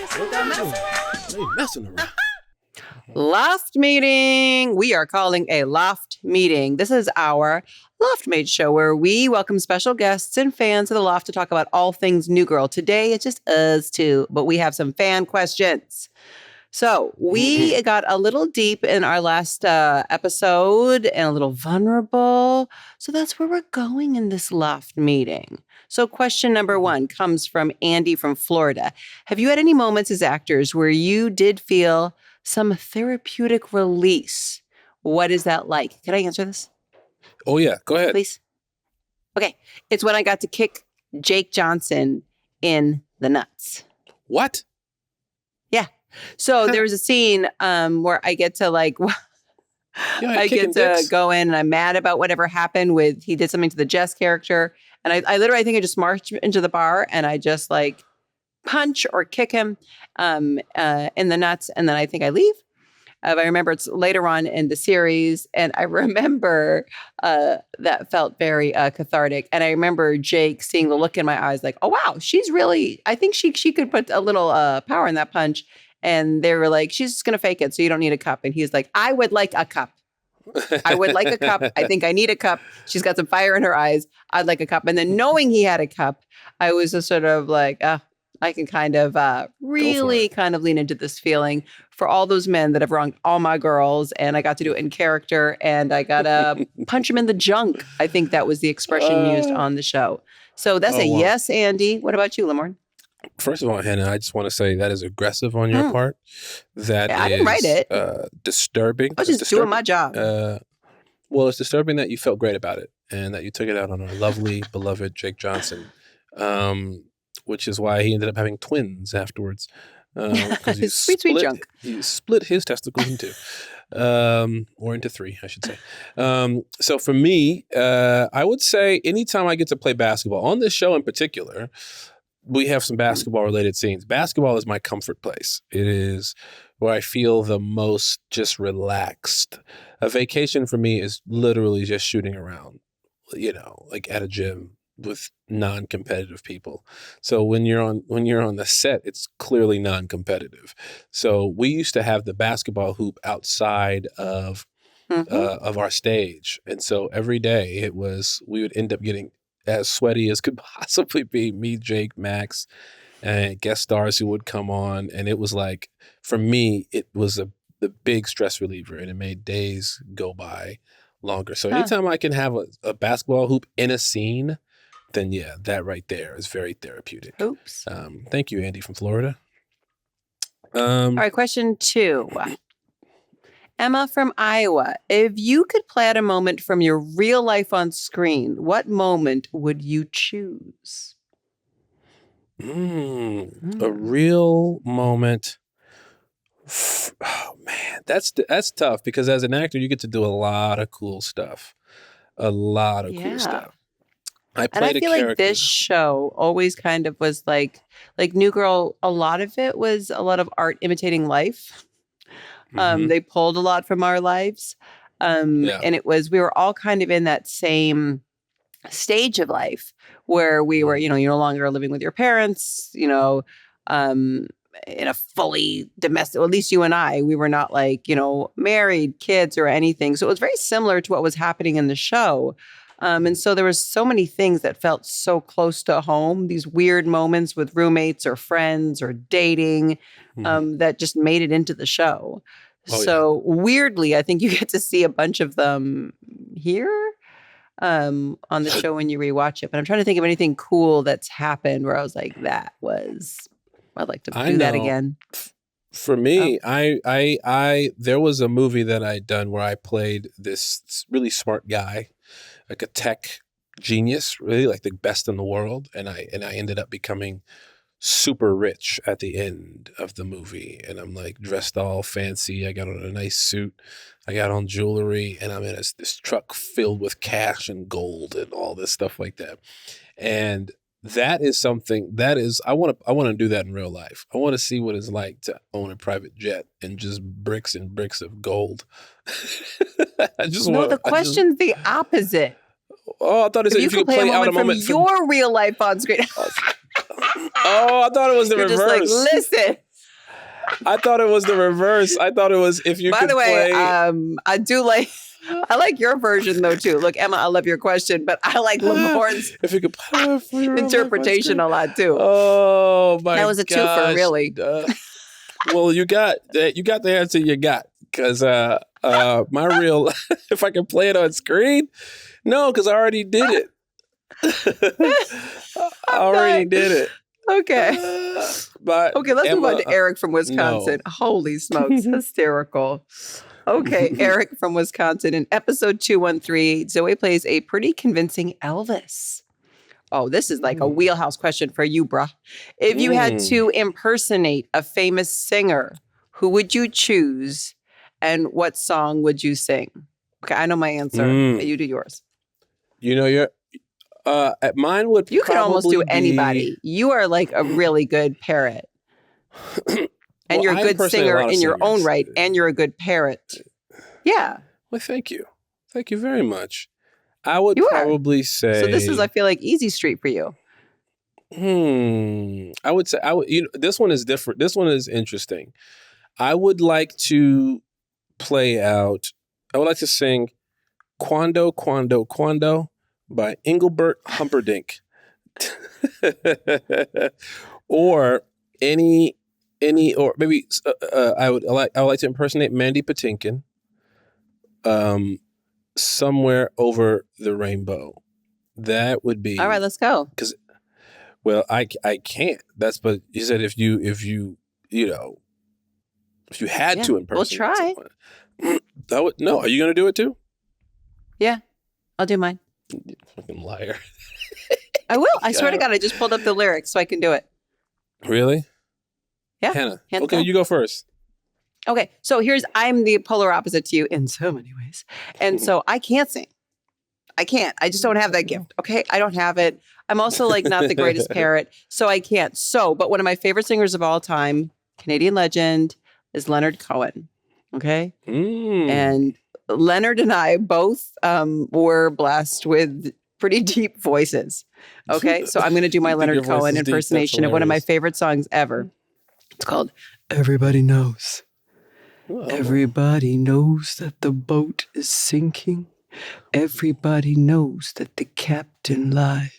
They messing around. Loft meeting. We are calling a loft meeting. This is our Loft Mate show where we welcome special guests and fans of the Loft to talk about all things New Girl. Today, it's just us two, but we have some fan questions. So we got a little deep in our last episode and a little vulnerable. So that's where we're going in this Loft meeting. So question number one comes from Andy from Florida. Have you had any moments as actors where you did feel some therapeutic release? What is that like? Can I answer this? Oh, yeah. Go ahead. Please. Okay. It's when I got to kick Jake Johnson in the nuts. What? Yeah. So there was a scene where I get to go in and I'm mad about whatever happened with, he did something to the Jess character. And I literally think I just marched into the bar and I just punch or kick him in the nuts. And then I think I leave. I remember it's later on in the series. And I remember that felt very cathartic. And I remember Jake seeing the look in my eyes like, oh, wow, she's really, I think she could put a little power in that punch. And they were like, she's just going to fake it. So you don't need a cup. And he's like, I would like a cup. I would like a cup. I think I need a cup. She's got some fire in her eyes. I'd like a cup. And then knowing he had a cup, I was just sort of like, I can kind of really kind of lean into this feeling for all those men that have wronged all my girls. And I got to do it in character and I got to punch him in the junk. I think that was the expression used on the show. So that's yes, Andy. What about you, Lamorne? First of all, Hannah, I just want to say that is aggressive on your part. That is I didn't write it. Disturbing. I was just doing my job. Well, it's disturbing that you felt great about it and that you took it out on our lovely, beloved Jake Johnson, which is why he ended up having twins afterwards. Sweet junk. He split his testicles in two. Or into three, I should say. So for me, I would say anytime I get to play basketball, on this show in particular, we have some basketball-related scenes. Basketball is my comfort place. It is where I feel the most just relaxed. A vacation for me is literally just shooting around, like at a gym with non-competitive people. So when you're on the set, it's clearly non-competitive. So we used to have the basketball hoop outside of our stage, and so every day we would end up getting as sweaty as could possibly be, me, Jake, Max, and guest stars who would come on. And it was like, for me, it was the big stress reliever and it made days go by longer. So anytime I can have a basketball hoop in a scene, then yeah, that right there is very therapeutic. Oops. Thank you, Andy from Florida. All right, question 2. Emma from Iowa. If you could play out a moment from your real life on screen, what moment would you choose? A real moment. Oh man, that's tough because as an actor, you get to do a lot of cool stuff. Cool stuff. I feel like this show always kind of was like New Girl. A lot of it was a lot of art imitating life. They pulled a lot from our lives. And we were all kind of in that same stage of life where we were, you're no longer living with your parents, in a fully domestic, well, at least you and I, we were not married, kids or anything. So it was very similar to what was happening in the show. And so there was so many things that felt so close to home, these weird moments with roommates or friends or dating that just made it into the show. Weirdly, I think you get to see a bunch of them here on the show when you rewatch it. But I'm trying to think of anything cool that's happened where I was like, I'd like to do that again. For me, there was a movie that I'd done where I played this really smart guy, like a tech genius, really like the best in the world. And I ended up becoming super rich at the end of the movie. And I'm like dressed all fancy. I got on a nice suit. I got on jewelry and I'm in this truck filled with cash and gold and all this stuff like that. And that is something I want to do that in real life. I want to see what it's like to own a private jet and just bricks and bricks of gold. The question's the opposite. Oh, I thought it said if you could play out a moment from your real life on screen. Oh, I thought it was the reverse. Just like, listen. I thought it was the reverse. I thought it was if you By could the way, play. I like your version though too. Look, Emma, I love your question, but I like Lamorne's if you could play for your interpretation a lot too. Oh my! That was a twofer, really. Well, you got the answer you got because my real if I can play it on screen, no, because I already did it. I already did it. Okay. But okay, let's move on to Eric from Wisconsin. No. Holy smokes, hysterical. Okay, Eric from Wisconsin. In episode 213, Zoe plays a pretty convincing Elvis. Oh, this is like a wheelhouse question for you, bruh. If you had to impersonate a famous singer, who would you choose and what song would you sing? Okay, I know my answer. You do yours. You know, mine would You can almost do anybody. You are like a really good parrot. And you're a good singer in your own right, and you're a good parrot. Yeah. Well, thank you. Thank you very much. I would probably say. So this is, I feel like, easy street for you. I would say this one is different. This one is interesting. I would like to play out. I would like to sing "Quando, Quando, Quando" by Engelbert Humperdinck, or any, or maybe I would like to impersonate Mandy Patinkin. Somewhere over the rainbow. That would be all right. Let's go. Because, well, I can't. But you said if you had to impersonate, we'll try. Someone, no. Are you going to do it too? Yeah, I'll do mine. You fucking liar. I will. I swear to God, I just pulled up the lyrics so I can do it. Really? Yeah. Hannah. Hands okay, down. you go first. Okay, so I'm the polar opposite to you in so many ways. And so I can't sing. I can't. I just don't have that gift. Okay, I don't have it. I'm also like not the greatest parrot, so I can't. But one of my favorite singers of all time, Canadian legend, is Leonard Cohen. Okay? And Leonard and I both were blessed with pretty deep voices. Okay, so I'm going to do my Leonard Cohen impersonation of one of my favorite songs ever. It's called Everybody Knows. Whoa. Everybody knows that the boat is sinking. Everybody knows that the captain lied.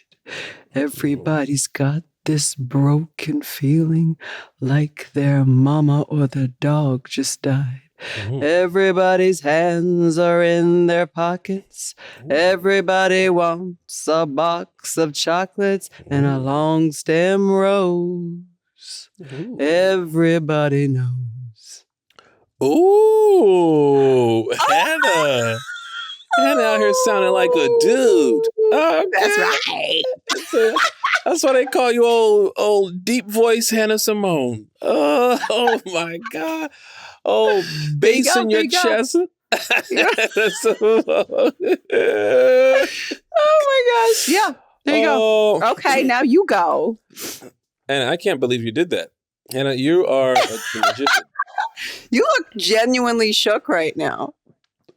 Everybody's got this broken feeling like their mama or their dog just died. Everybody's hands are in their pockets. Everybody wants a box of chocolates and a long stem rose. Everybody knows. Ooh, Hannah. Hannah out here sounding like a dude. Okay. That's right. That's why they call you old deep voice Hannah Simone. Oh my God. Oh, bass in your chest. Oh my gosh. Yeah. There you go. Okay, now you go. And I can't believe you did that. Hannah, you are a magician. You look genuinely shook right now.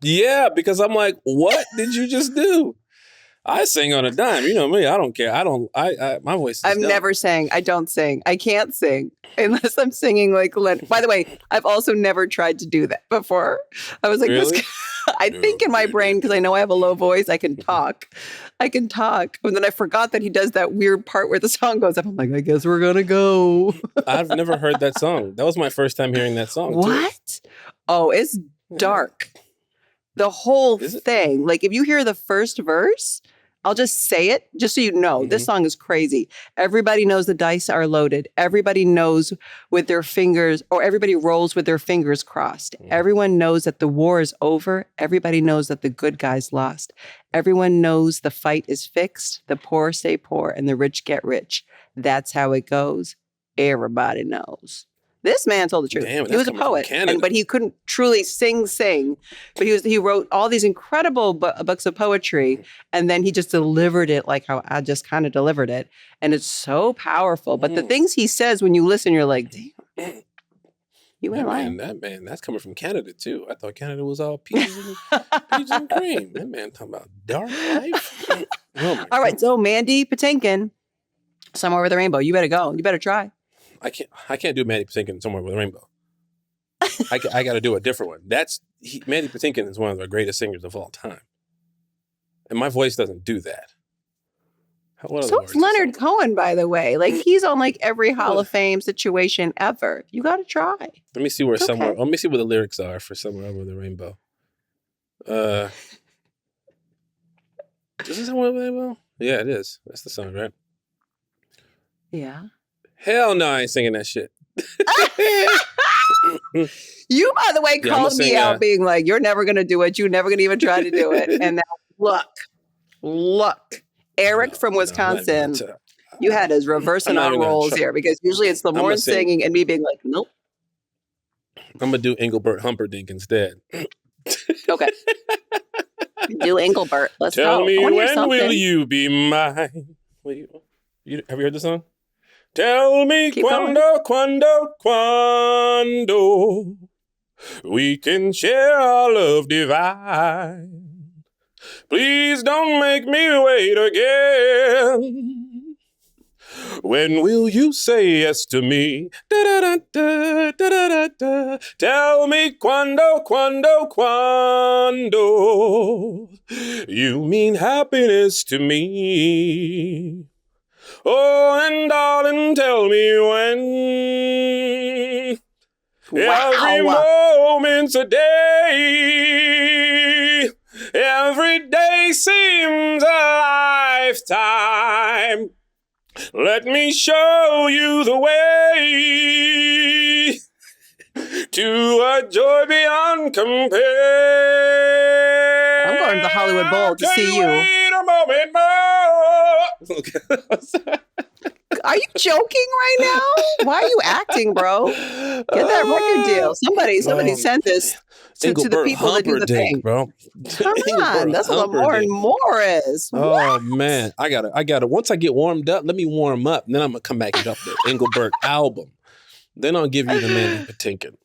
Yeah, because I'm like, what did you just do? I sing on a dime. You know me. I don't care. My voice is I'm dumb. never sang. I don't sing. I can't sing unless I'm singing like Leonard. By the way, I've also never tried to do that before. I was like, really? I think in my brain, because I know I have a low voice, I can talk. And then I forgot that he does that weird part where the song goes up. I'm like, I guess we're going to go. I've never heard that song. That was my first time hearing that song. What? Too. Oh, it's dark. The whole thing. Like if you hear the first verse, I'll just say it just so you know. This song is crazy. Everybody knows the dice are loaded. Everybody knows with their fingers, or everybody rolls with their fingers crossed. Everyone knows that the war is over. Everybody knows that the good guys lost. Everyone knows the fight is fixed. The poor stay poor and the rich get rich. That's how it goes. Everybody knows. This man told the truth. Damn, he was a poet, but he couldn't truly sing. But he wrote all these incredible books of poetry, and then he just delivered it like how I just kind of delivered it, and it's so powerful. But the things he says when you listen, you're like, damn, you ain't lying. That man, that's coming from Canada too. I thought Canada was all peaches and cream. That man talking about dark life. All right, so Mandy Patinkin, Somewhere Over the Rainbow. You better go. You better try. I can't do Mandy Patinkin Somewhere with a Rainbow. I got to do a different one. Mandy Patinkin is one of the greatest singers of all time. And my voice doesn't do that. So is Leonard Cohen, by the way. Like, he's on like every Hall of Fame situation ever. You got to try. Let me see where Let me see where the lyrics are for Somewhere Over the Rainbow. Is this Somewhere Over the Rainbow? Yeah, it is. That's the song, right? Yeah. Hell no, I ain't singing that shit. You, by the way, called me out being like, you're never going to do it. You're never going to even try to do it. And now, look. Eric from Wisconsin, you had us reversing our roles here because usually it's Lamorne singing and me being like, nope. I'm going to do Engelbert Humperdinck instead. Okay. Do Engelbert. Let's go. Tell me, when will you be mine? Wait, have you heard the song? Tell me quando we can share our love divine. Please don't make me wait again. When will you say yes to me? Da-da-da-da. Tell me quando you mean happiness to me. Oh, and darling, tell me when. Wow. Every moment's a day. Every day seems a lifetime. Let me show you the way to a joy beyond compare. I'm going to the Hollywood Bowl to see you. Wait a moment more. Are you joking right now? Why are you acting, bro? Get that record deal. Somebody sent this to the people that do the thing, bro. Come on, that's Lamorne Morris. Oh man, I gotta. Once I get warmed up, let me warm up, and then I'm gonna come back and drop the Engelbert album. Then I'll give you the Mandy Patinkin.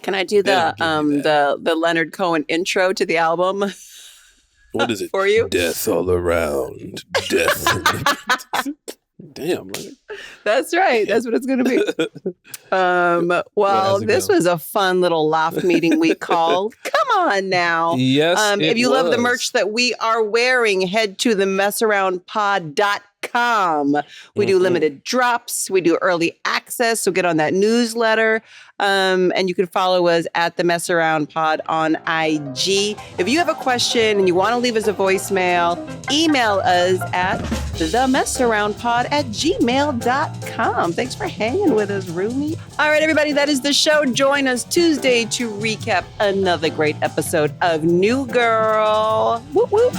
Can I do the Leonard Cohen intro to the album? What is it for you? Death all around, death. Damn, man. That's right. That's what it's going to be. Well, this was a fun little loft meeting we called. Come on now. Yes, if you love the merch that we are wearing, head to themessaroundpod.com. We do limited drops. We do early access. So get on that newsletter. And you can follow us at The Mess Around Pod on IG. If you have a question and you want to leave us a voicemail, email us at themessaroundpod@gmail.com. Thanks for hanging with us, Rumi. All right, everybody, that is the show. Join us Tuesday to recap another great episode of New Girl. Whoop, whoop.